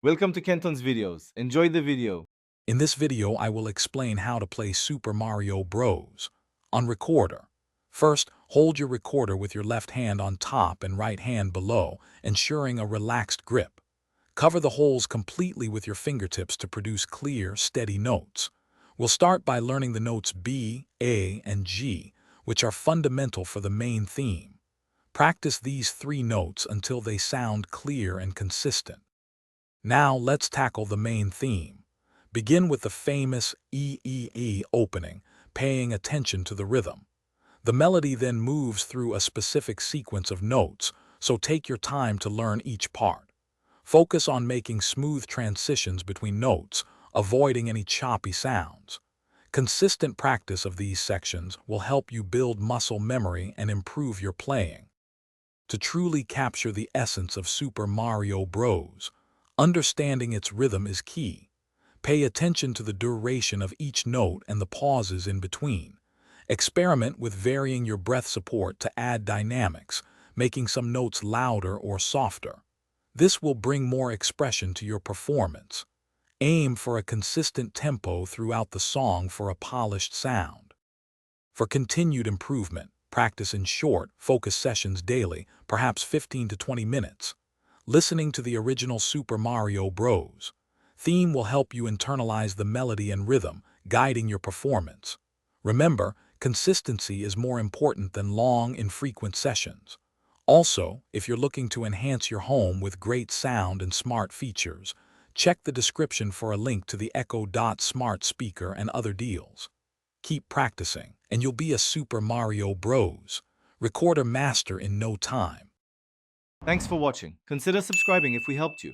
Welcome to Kenton's videos. Enjoy the video. In this video, I will explain how to play Super Mario Bros. On recorder. First, hold your recorder with your left hand on top and right hand below, ensuring a relaxed grip. Cover the holes completely with your fingertips to produce clear, steady notes. We'll start by learning the notes B, A, and G, which are fundamental for the main theme. Practice these three notes until they sound clear and consistent. Now let's tackle the main theme. Begin with the famous E opening, paying attention to the rhythm. The melody then moves through a specific sequence of notes, so take your time to learn each part. Focus on making smooth transitions between notes, avoiding any choppy sounds. Consistent practice of these sections will help you build muscle memory and improve your playing. To truly capture the essence of Super Mario Bros., understanding its rhythm is key. Pay attention to the duration of each note and the pauses in between. Experiment with varying your breath support to add dynamics, making some notes louder or softer. This will bring more expression to your performance. Aim for a consistent tempo throughout the song for a polished sound. For continued improvement, practice in short, focused sessions daily, perhaps 15 to 20 minutes. Listening to the original Super Mario Bros. Theme will help you internalize the melody and rhythm, guiding your performance. Remember, consistency is more important than long, infrequent sessions. Also, if you're looking to enhance your home with great sound and smart features, check the description for a link to the Echo Dot smart speaker and other deals. Keep practicing, and you'll be a Super Mario Bros. Recorder master in no time. Thanks for watching. Consider subscribing if we helped you.